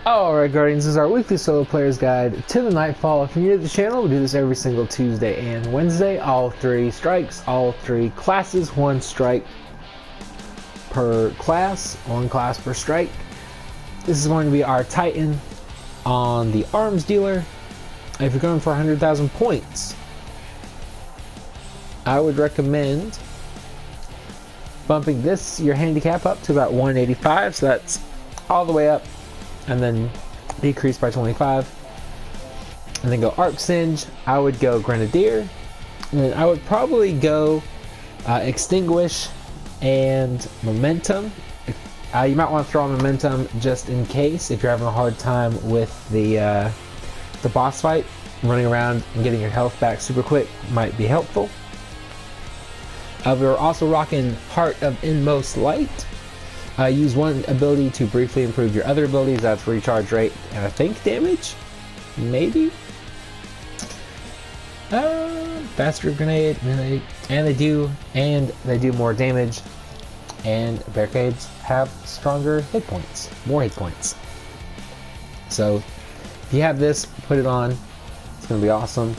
Alright Guardians, this is our weekly solo player's guide to the Nightfall. If you're new to the channel, we do this every single Tuesday and Wednesday. All 3 strikes, all 3 classes, 1 strike per class, 1 class per strike. This is going to be our Titan on the arms dealer. If you're going for 100,000 points, I would recommend bumping your handicap up to about 185, so that's all the way up, and then decrease by 25, and then go Arc Singe. I would go Grenadier, and then I would probably go Extinguish and Momentum. You might want to throw on Momentum just in case if you're having a hard time with the boss fight. Running around and getting your health back super quick might be helpful. We're also rocking Heart of Inmost Light. Use one ability to briefly improve your other abilities. That's recharge rate and I think damage, maybe. Faster grenade, and they do more damage. And barricades have stronger hit points, more hit points. So if you have this, put it on. It's gonna be awesome.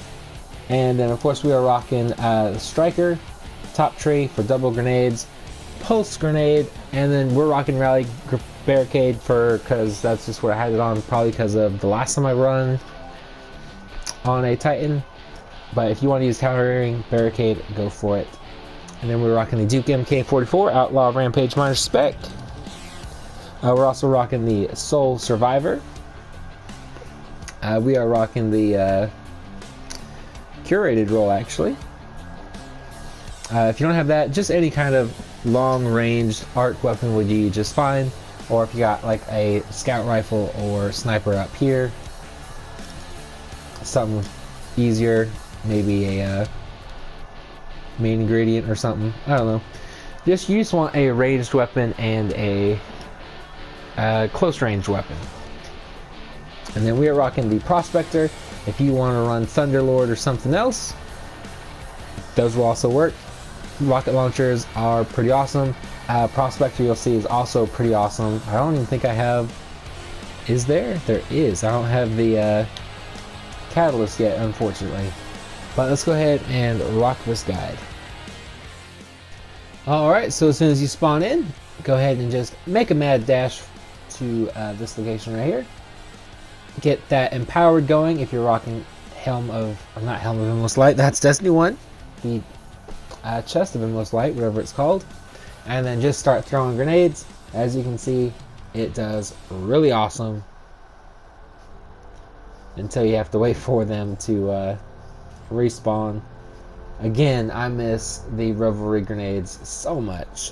And then of course we are rocking the Striker, Top Tree for double grenades, Pulse Grenade, and then we're rocking Rally Barricade because that's just what I had it on, probably because of the last time I run on a Titan. But if you want to use countering Barricade, go for it. And then we're rocking the Duke MK44, Outlaw Rampage Minor Spec. We're also rocking the Soul Survivor. We are rocking the Curated roll, actually. If you don't have that, just any kind of long-range arc weapon would do just fine. Or if you got like a scout rifle or sniper up here, something easier, maybe a main ingredient or something. I don't know. You just want a ranged weapon and a close range weapon. And then we are rocking the Prospector. If you want to run Thunderlord or something else, those will also work. Rocket launchers are pretty awesome. Prospector, you'll see, is also pretty awesome. I don't even think I have... Is there? There is. I don't have the Catalyst yet, unfortunately. But let's go ahead and rock this guide. Alright, so as soon as you spawn in, go ahead and just make a mad dash to this location right here. Get that empowered going if you're rocking not Helm of Endless Light, that's Destiny 1. The Chest of Endless Light, whatever it's called. And then just start throwing grenades. As you can see, it does really awesome. Until you have to wait for them to respawn. Again, I miss the Revelry grenades so much.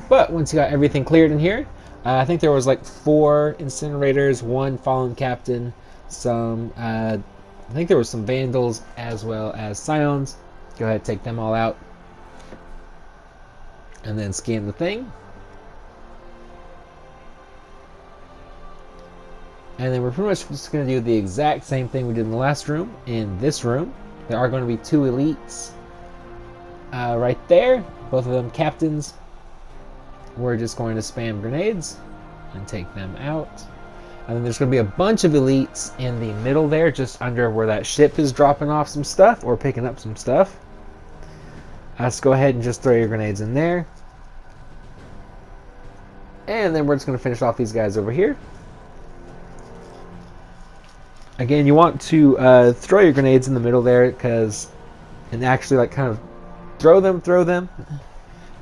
But once you got everything cleared in here, I think there was like 4 incinerators, 1 fallen captain, I think there was some vandals as well as scions. Go ahead and take them all out. And then scan the thing. And then we're pretty much just going to do the exact same thing we did in the last room. In this room, there are going to be 2 elites right there. Both of them captains. We're just going to spam grenades and take them out. And then there's going to be a bunch of elites in the middle there, just under where that ship is dropping off some stuff or picking up some stuff. Let's go ahead and just throw your grenades in there. And then we're just going to finish off these guys over here. Again, you want to throw your grenades in the middle there, and actually like kind of throw them.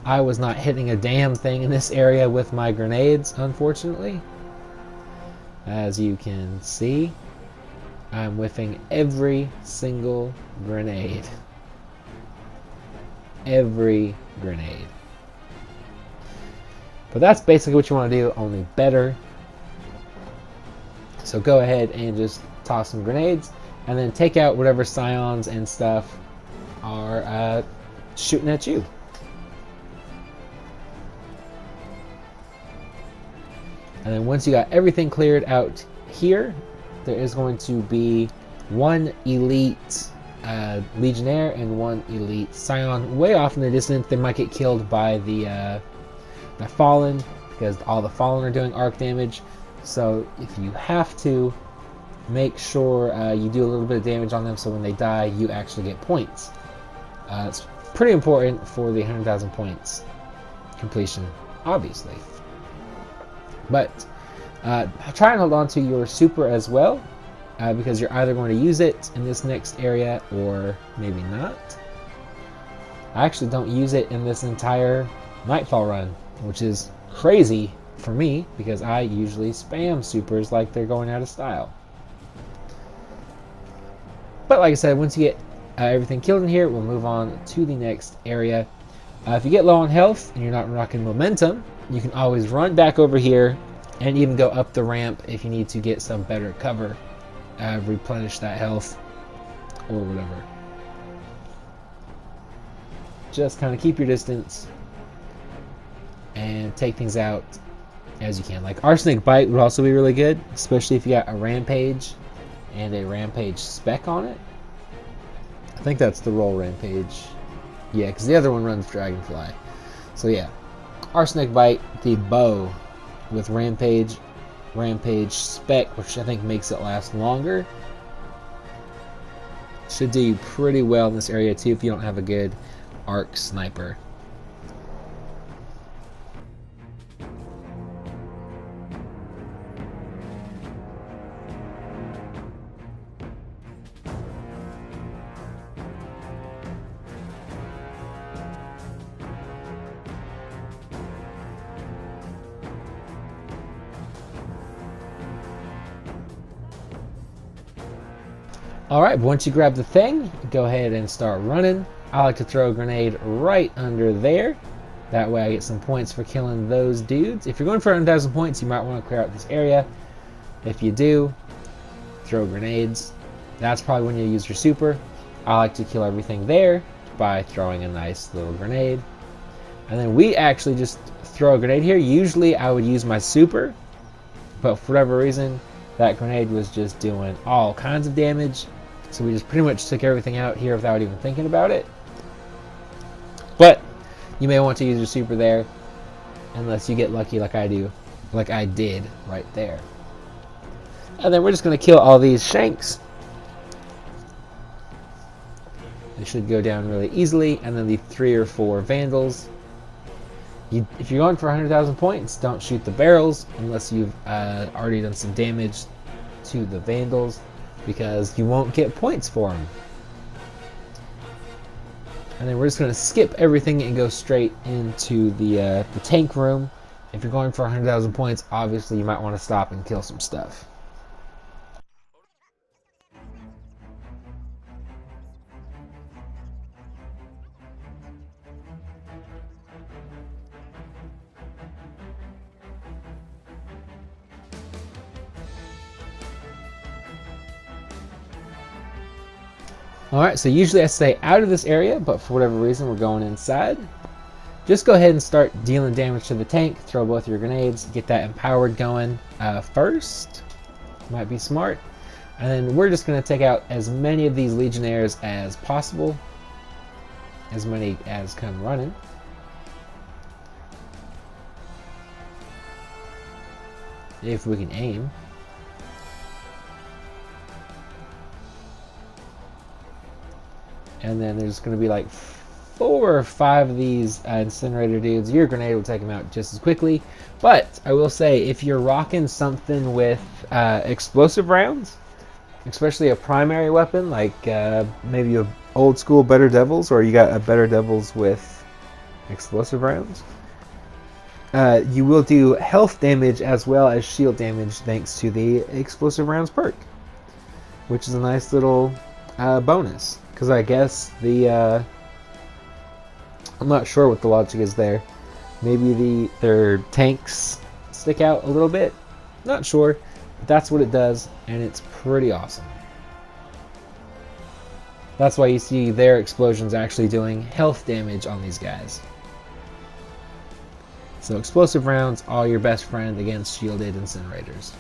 I was not hitting a damn thing in this area with my grenades, unfortunately. As you can see, I'm whiffing every single grenade. Every grenade. But that's basically what you want to do, only better. So go ahead and just toss some grenades, and then take out whatever scions and stuff are shooting at you. And then once you got everything cleared out here, there is going to be 1 elite Legionnaire and 1 elite Scion way off in the distance. They might get killed by the Fallen, because all the Fallen are doing arc damage. So if you have to, make sure you do a little bit of damage on them so when they die, you actually get points. It's pretty important for the 100,000 points completion, obviously. But try and hold on to your super as well, because you're either going to use it in this next area or maybe not. I actually don't use it in this entire Nightfall run, which is crazy for me because I usually spam supers like they're going out of style. But like I said, once you get everything killed in here, we'll move on to the next area. If you get low on health and you're not rocking momentum, you can always run back over here and even go up the ramp if you need to get some better cover, replenish that health or whatever. Just kind of keep your distance and take things out as you can. Like Arsenic Bite would also be really good, especially if you got a Rampage and a Rampage spec on it. I think that's the roll Rampage. Yeah, because the other one runs Dragonfly. So yeah, Arsenic Bite, the bow with Rampage spec, which I think makes it last longer. Should do you pretty well in this area too if you don't have a good arc sniper. Alright, once you grab the thing, go ahead and start running. I like to throw a grenade right under there. That way I get some points for killing those dudes. If you're going for 100,000 points, you might want to clear out this area. If you do, throw grenades. That's probably when you use your super. I like to kill everything there by throwing a nice little grenade. And then we actually just throw a grenade here. Usually I would use my super, but for whatever reason, that grenade was just doing all kinds of damage. So we just pretty much took everything out here without even thinking about it. But you may want to use your super there, unless you get lucky like I do, like I did right there. And then we're just going to kill all these shanks. They should go down really easily. And then the 3 or 4 vandals. If you're going for 100,000 points, don't shoot the barrels unless you've already done some damage to the vandals, because you won't get points for them. And then we're just going to skip everything and go straight into the tank room. If you're going for 100,000 points, obviously you might want to stop and kill some stuff. Alright, so usually I stay out of this area, but for whatever reason we're going inside. Just go ahead and start dealing damage to the tank, throw both your grenades, get that empowered going first. Might be smart. And then we're just going to take out as many of these legionnaires as possible. As many as come running. If we can aim. And then there's going to be like 4 or 5 of these incinerator dudes. Your grenade will take them out just as quickly. But I will say, if you're rocking something with explosive rounds, especially a primary weapon, like maybe a old school Better Devils, or you got a Better Devils with explosive rounds, you will do health damage as well as shield damage thanks to the explosive rounds perk, which is a nice little bonus. Because I guess the I'm not sure what the logic is there. Maybe their tanks stick out a little bit. Not sure, but that's what it does, and it's pretty awesome. That's why you see their explosions actually doing health damage on these guys. So explosive rounds are your best friend against shielded incinerators.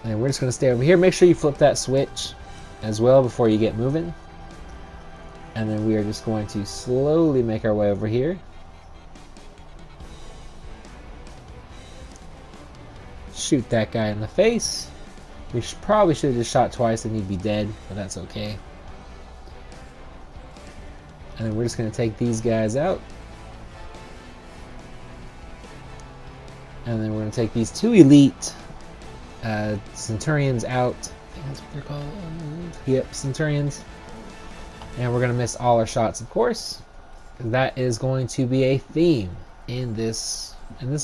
And we're just going to stay over here. Make sure you flip that switch as well before you get moving. And then we are just going to slowly make our way over here. shoot that guy in the face. We probably should have just shot twice and he'd be dead, but that's okay. And then we're just going to take these guys out. And then we're going to take these 2 elite Centurions out. I think that's what they're called. Yep, Centurions. And we're going to miss all our shots, of course. That is going to be a theme in this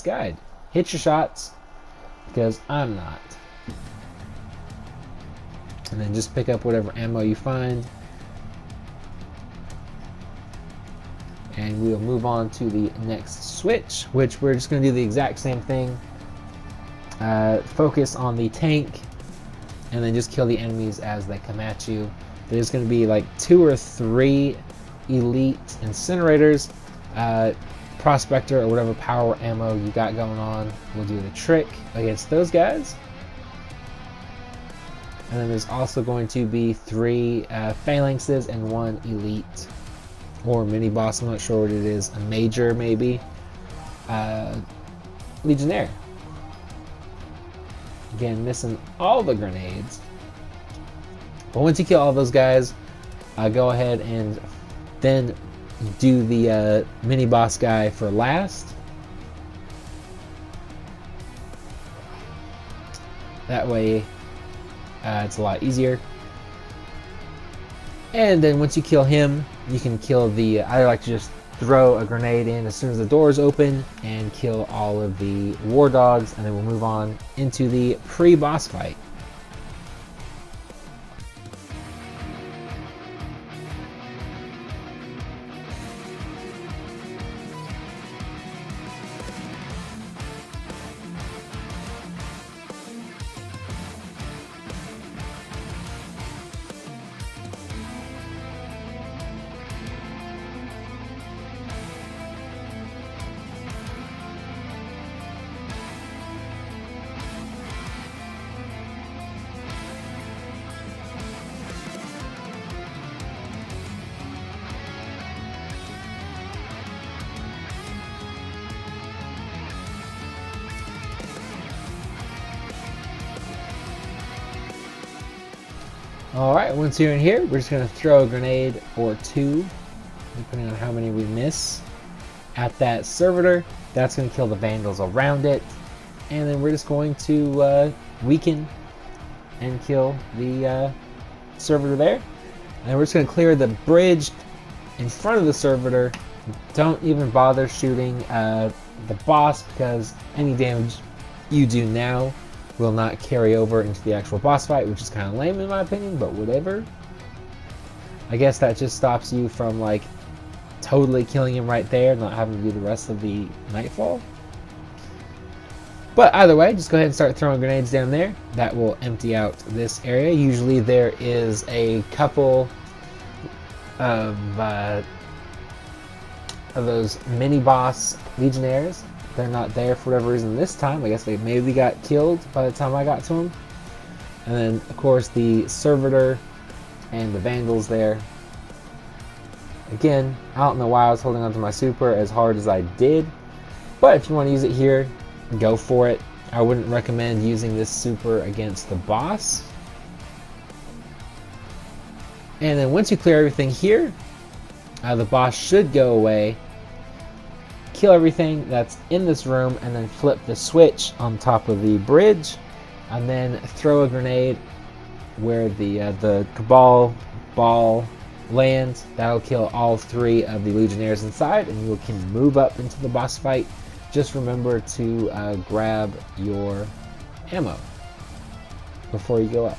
guide. Hit your shots, because I'm not. And then just pick up whatever ammo you find. And we'll move on to the next switch, which we're just going to do the exact same thing. Focus on the tank, and then just kill the enemies as they come at you. There's going to be like 2 or 3 elite incinerators. Prospector or whatever power ammo you got going on will do the trick against those guys. And then there's also going to be 3 phalanxes and 1 elite or mini boss. I'm not sure what it is. A major maybe. Legionnaire. Again, missing all the grenades. But once you kill all those guys, go ahead and then do the mini boss guy for last. That way it's a lot easier. And then once you kill him, you can kill the, I like to just throw a grenade in as soon as the doors open and kill all of the war dogs, and then we'll move on into the pre-boss fight. Alright, once you're in here, we're just going to throw a grenade or 2, depending on how many we miss, at that servitor. That's going to kill the vandals around it. And then we're just going to weaken and kill the servitor there. And we're just going to clear the bridge in front of the servitor. Don't even bother shooting the boss, because any damage you do now will not carry over into the actual boss fight, which is kind of lame in my opinion, but whatever. I guess that just stops you from like totally killing him right there, not having to do the rest of the Nightfall. But either way, just go ahead and start throwing grenades down there. That will empty out this area. Usually there is a couple of those mini boss legionnaires. They're not there for whatever reason this time. I guess they maybe got killed by the time I got to them. And then, of course, the servitor and the vandals there. Again, I don't know why I was holding onto my super as hard as I did. But if you want to use it here, go for it. I wouldn't recommend using this super against the boss. And then once you clear everything here, the boss should go away. Kill everything that's in this room, and then flip the switch on top of the bridge, and then throw a grenade where the Cabal ball lands. That'll kill all 3 of the Legionnaires inside, and you can move up into the boss fight. Just remember to grab your ammo before you go up.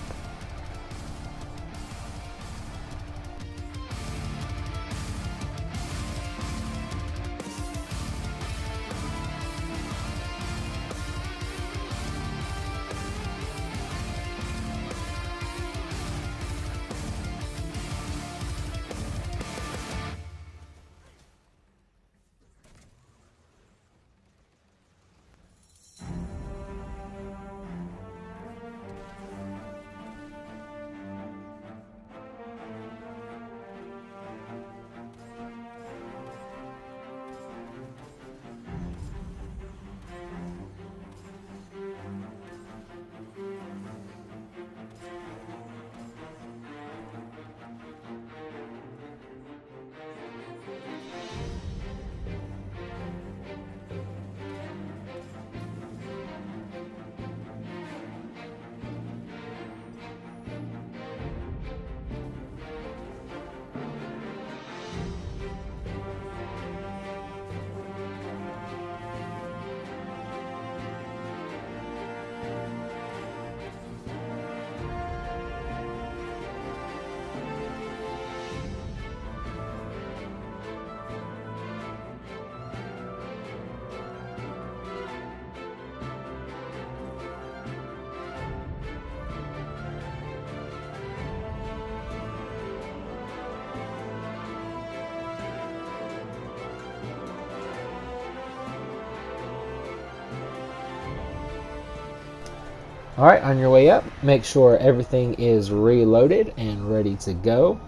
Alright, on your way up, make sure everything is reloaded and ready to go.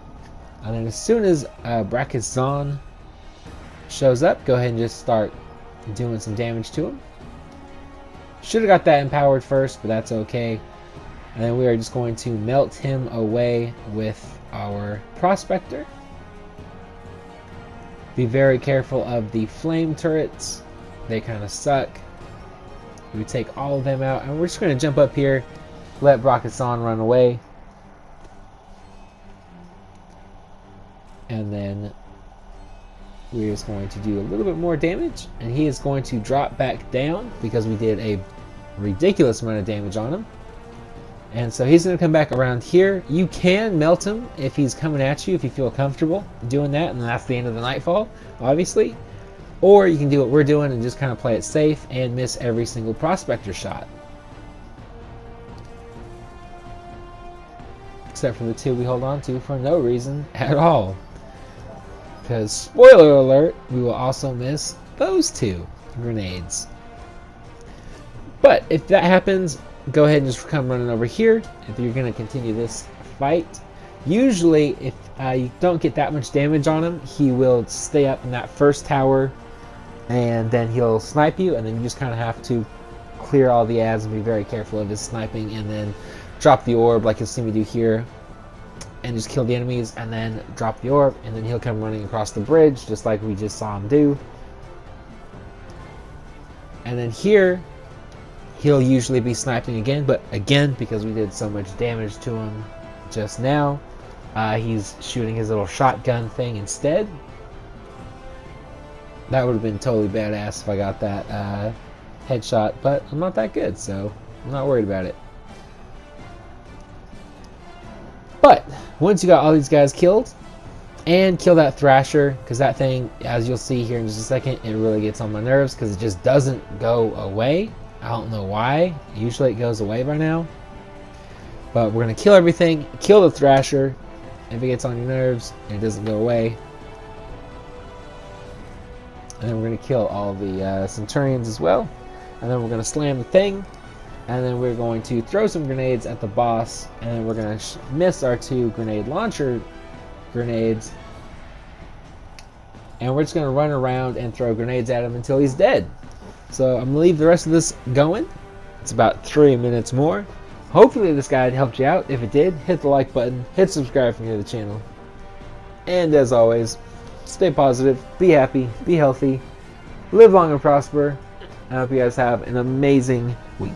And then as soon as Brakazan shows up, go ahead and just start doing some damage to him. Should have got that empowered first, but that's okay. And then we are just going to melt him away with our Prospector. Be very careful of the flame turrets. They kind of suck. We take all of them out, and we're just going to jump up here, let Brakazan run away. And then we're just going to do a little bit more damage, and he is going to drop back down because we did a ridiculous amount of damage on him. And so he's going to come back around here. You can melt him if he's coming at you, if you feel comfortable doing that, and that's the end of the Nightfall, obviously. Or you can do what we're doing and just kind of play it safe and miss every single Prospector shot. Except for the two we hold on to for no reason at all. Because, spoiler alert, we will also miss those two grenades. But if that happens, go ahead and just come running over here if you're going to continue this fight. Usually, if you don't get that much damage on him, he will stay up in that first tower, and then he'll snipe you, and then you just kind of have to clear all the ads and be very careful of his sniping, and then drop the orb like you'll see me do here, and just kill the enemies, and then drop the orb, and then he'll come running across the bridge, just like we just saw him do. And then here, he'll usually be sniping again, but again, because we did so much damage to him just now, he's shooting his little shotgun thing instead. That would have been totally badass if I got that headshot, but I'm not that good, so I'm not worried about it. But once you got all these guys killed, and kill that Thrasher, because that thing, as you'll see here in just a second, it really gets on my nerves because it just doesn't go away. I don't know why. Usually it goes away by now. But we're going to kill everything, kill the Thrasher if it gets on your nerves and it doesn't go away. And then we're going to kill all the Centurions as well. And then we're going to slam the thing. And then we're going to throw some grenades at the boss. And then we're going to miss our two grenade launcher grenades. And we're just going to run around and throw grenades at him until he's dead. So I'm going to leave the rest of this going. It's about 3 minutes more. Hopefully this guide helped you out. If it did, hit the like button. Hit subscribe if you're new to the channel. And as always, stay positive, be happy, be healthy, live long and prosper. I hope you guys have an amazing week.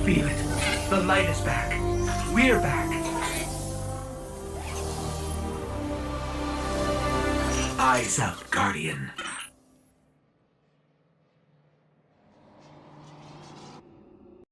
feel it. The light is back. We're back. Eyes out, Guardian.